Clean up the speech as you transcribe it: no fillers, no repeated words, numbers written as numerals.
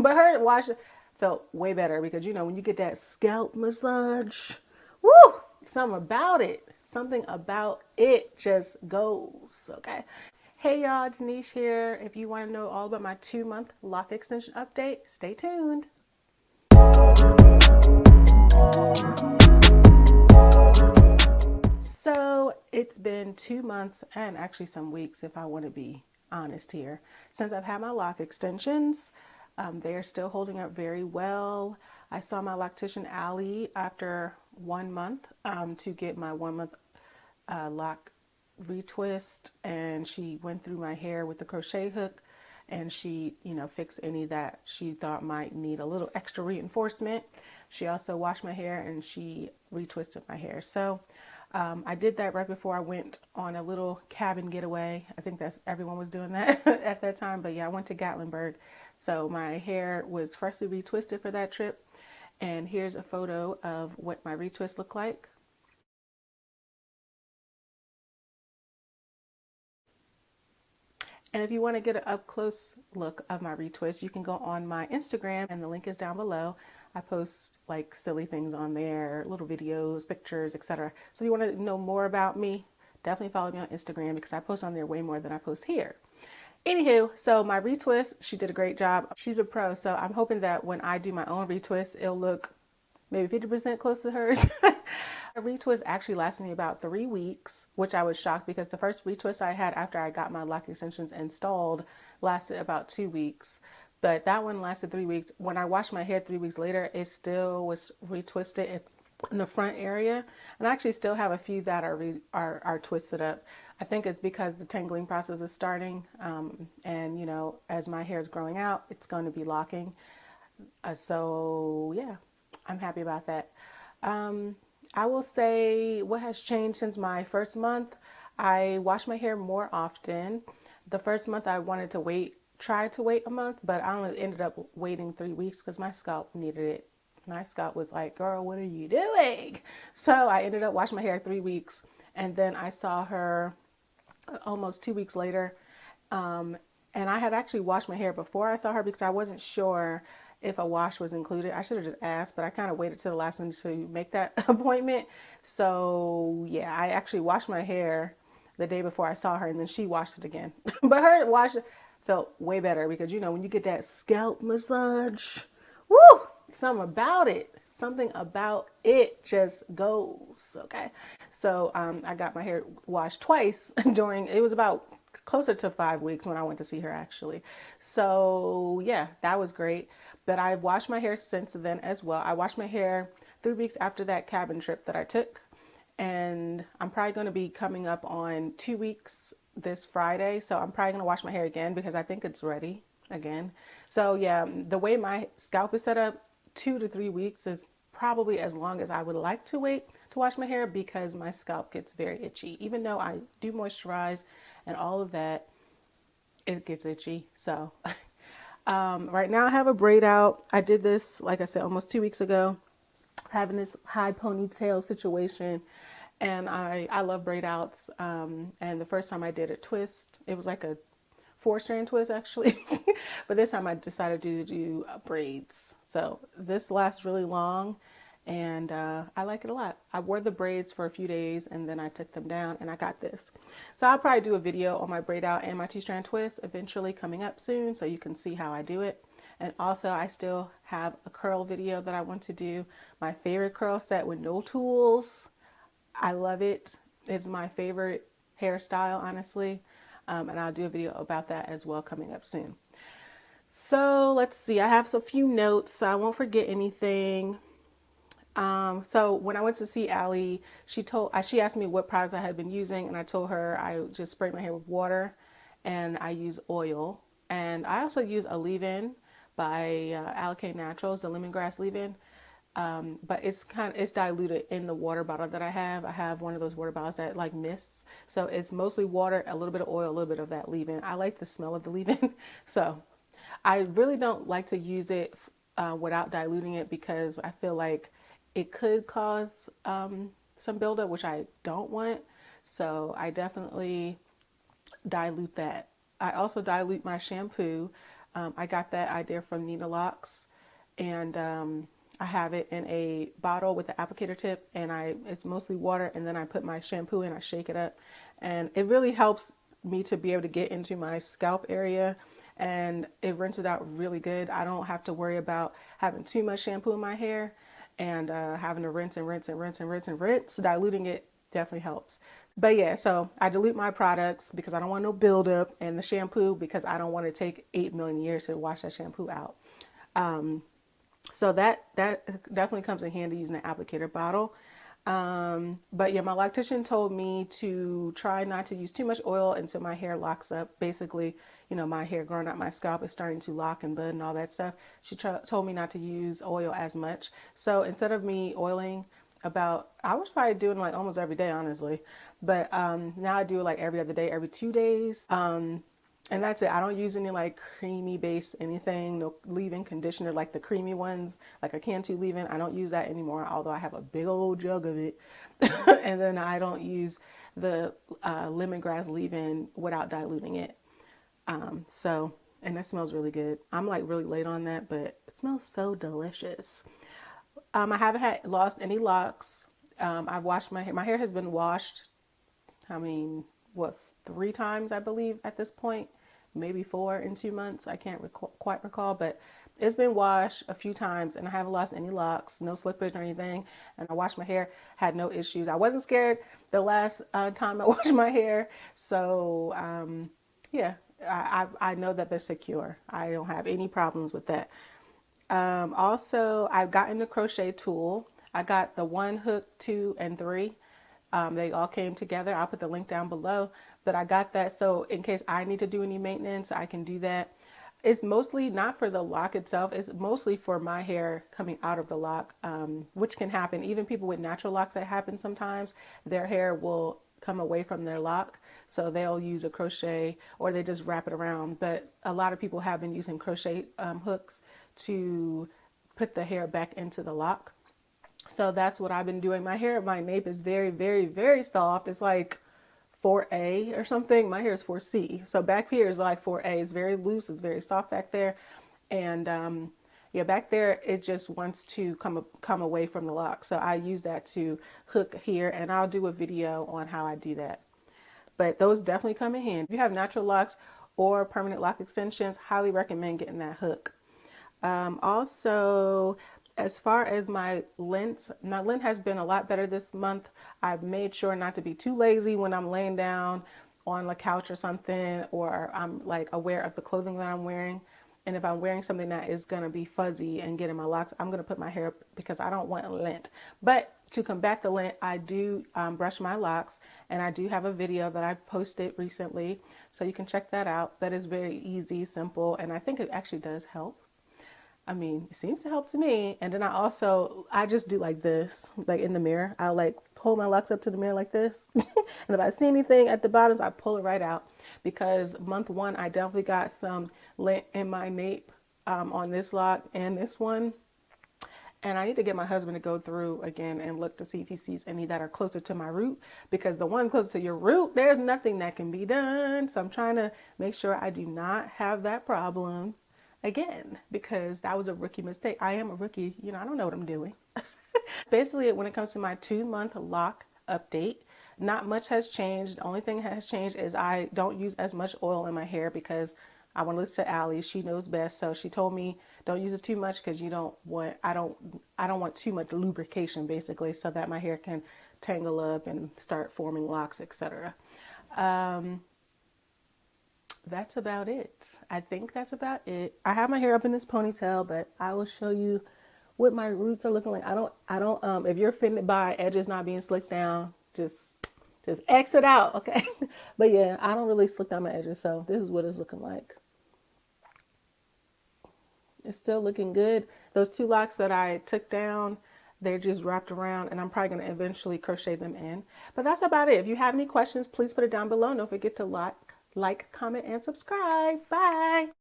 But her wash felt way better because, you know, when you get that scalp massage, woo, something about it just goes, okay? Hey y'all, it's Neesha here. If you want to know all about my 2-month lock extension update, stay tuned. So it's been 2 months and actually some weeks, if I want to be honest here, since I've had my lock extensions. They are still holding up very well. I saw my loctician Allie after 1 month to get my 1 month lock retwist, and she went through my hair with the crochet hook, and she, you know, fixed any that she thought might need a little extra reinforcement. She also washed my hair and she retwisted my hair. So I did that right before I went on a little cabin getaway. I think that's everyone was doing that at that time. But yeah, I went to Gatlinburg. So my hair was freshly retwisted for that trip. And here's a photo of what my retwist looked like. And if you want to get an up close look of my retwist, you can go on my Instagram and the link is down below. I post like silly things on there, little videos, pictures, etc. So if you want to know more about me, definitely follow me on Instagram because I post on there way more than I post here. Anywho, so my retwist, she did a great job. She's a pro, so I'm hoping that when I do my own retwist, it'll look maybe 50% close to hers. A retwist actually lasted me about 3 weeks, which I was shocked because the first retwist I had after I got my lock extensions installed lasted about 2 weeks. But that one lasted 3 weeks. When I washed my hair 3 weeks later, it still was retwisted in the front area, and I actually still have a few that are twisted up. I think it's because the tangling process is starting, and you know, as my hair is growing out, it's going to be locking. So yeah, I'm happy about that. I will say what has changed since my first month. I wash my hair more often. The first month I wanted to try to wait a month, but I only ended up waiting 3 weeks because my scalp needed it. My scalp was like, girl, what are you doing? So I ended up washing my hair 3 weeks, and then I saw her almost 2 weeks later. And I had actually washed my hair before I saw her because I wasn't sure if a wash was included. I should have just asked, but I kind of waited to the last minute to make that appointment. So yeah, I actually washed my hair the day before I saw her, and then she washed it again. But her wash felt way better because, you know, when you get that scalp massage, woo, something about it just goes, okay? So I got my hair washed twice during, it was about closer to 5 weeks when I went to see her actually. So yeah, that was great. But I've washed my hair since then as well. I washed my hair 3 weeks after that cabin trip that I took. And I'm probably going to be coming up on 2 weeks this Friday. So I'm probably going to wash my hair again because I think it's ready again. So yeah, the way my scalp is set up, 2 to 3 weeks is probably as long as I would like to wait to wash my hair because my scalp gets very itchy. Even though I do moisturize and all of that, it gets itchy. So right now I have a braid out. I did this, like I said, almost 2 weeks ago, having this high ponytail situation. And I love braid outs. And the first time I did a twist, it was like a 4-strand twist actually. But this time I decided to do braids. So this lasts really long and I like it a lot. I wore the braids for a few days and then I took them down and I got this. So I'll probably do a video on my braid out and my T-strand twist eventually coming up soon so you can see how I do it. And also I still have a curl video that I want to do. My favorite curl set with no tools. I love it. It's my favorite hairstyle, honestly. And I'll do a video about that as well coming up soon. So let's see. I have a few notes so I won't forget anything. So when I went to see Allie, she asked me what products I had been using, and I told her I just sprayed my hair with water, and I use oil, and I also use a leave-in by Allicate Naturals, the lemongrass leave-in. But it's diluted in the water bottle that I have. I have one of those water bottles that like mists. So it's mostly water, a little bit of oil, a little bit of that leave-in. I like the smell of the leave-in. So I really don't like to use it without diluting it because I feel like it could cause some buildup, which I don't want. So I definitely dilute that. I also dilute my shampoo. I got that idea from Neesha Locs, and I have it in a bottle with the applicator tip, and it's mostly water, and then I put my shampoo in, I shake it up, and it really helps me to be able to get into my scalp area, and it rinses out really good. I don't have to worry about having too much shampoo in my hair and having to rinse and rinse and rinse and rinse and rinse. Diluting it definitely helps. But yeah, so I dilute my products because I don't want no buildup, and the shampoo because I don't want to take 8 million years to wash that shampoo out. So that definitely comes in handy using an applicator bottle. But yeah, my loctician told me to try not to use too much oil until my hair locks up. Basically, my hair growing out my scalp is starting to lock and bud and all that stuff. She told me not to use oil as much. So instead of me oiling I was probably doing like almost every day, honestly. But now I do it like every other day, every 2 days. And that's it. I don't use any like creamy base anything, no leave-in conditioner like the creamy ones, like a Canon T5i leave-in. I don't use that anymore, although I have a big old jug of it. And then I don't use the lemongrass leave-in without diluting it. And that smells really good. I'm like really late on that, but it smells so delicious. I haven't lost any locks. I've washed my hair. My hair has been washed, I mean, 3 times, I believe, at this point. Maybe 4 in 2 months. I can't quite recall, but it's been washed a few times, and I haven't lost any locks, no slippage or anything. And I washed my hair, had no issues. I wasn't scared the last time I washed my hair. So, yeah, I know that they're secure. I don't have any problems with that. Also, I've gotten the Crochet Tool. I got the 1 hook, 2, and 3. They all came together. I'll put the link down below. But I got that so in case I need to do any maintenance, I can do that. It's mostly not for the lock itself. It's mostly for my hair coming out of the lock, which can happen. Even people with natural locks, that happen sometimes. Their hair will come away from their lock. So they'll use a crochet or they just wrap it around. But a lot of people have been using crochet hooks to put the hair back into the lock. So that's what I've been doing. My hair, my nape is very, very, very soft. It's like 4A or something. My hair is 4C. So back here is like 4A. It's very loose. It's very soft back there. And yeah, back there, it just wants to come away from the lock. So I use that to hook here, and I'll do a video on how I do that. But those definitely come in handy. If you have natural locks or permanent lock extensions, highly recommend getting that hook. Also, as far as my lint has been a lot better this month. I've made sure not to be too lazy when I'm laying down on the couch or something, or I'm like aware of the clothing that I'm wearing. And if I'm wearing something that is going to be fuzzy and get in my locks, I'm going to put my hair up because I don't want lint. But to combat the lint, I do brush my locks, and I do have a video that I posted recently. So you can check that out. That is very easy, simple, and I think it actually does help. I mean, it seems to help to me. And then I just do like this, like in the mirror. I'll like hold my locks up to the mirror like this. And if I see anything at the bottoms, I pull it right out. Because month 1, I definitely got some lint in my nape on this lock and this one. And I need to get my husband to go through again and look to see if he sees any that are closer to my root. Because the one close to your root, there's nothing that can be done. So I'm trying to make sure I do not have that problem again, because that was a rookie mistake. I am a rookie, I don't know what I'm doing. Basically, when it comes to my 2-month lock update, not much has changed. The only thing that has changed is I don't use as much oil in my hair because I want to listen to Allie. She knows best. So she told me don't use it too much because I don't want too much lubrication, basically, so that my hair can tangle up and start forming locks, etc. That's about it. I think that's about it. I have my hair up in this ponytail, but I will show you what my roots are looking like. I don't if you're offended by edges not being slicked down, just exit out, okay? But yeah, I don't really slick down my edges, so this is what it's looking like. It's still looking good. Those 2 locks that I took down, they're just wrapped around, and I'm probably going to eventually crochet them in. But that's about it. If you have any questions, please put it down below. Don't forget to like, comment, and subscribe. Bye.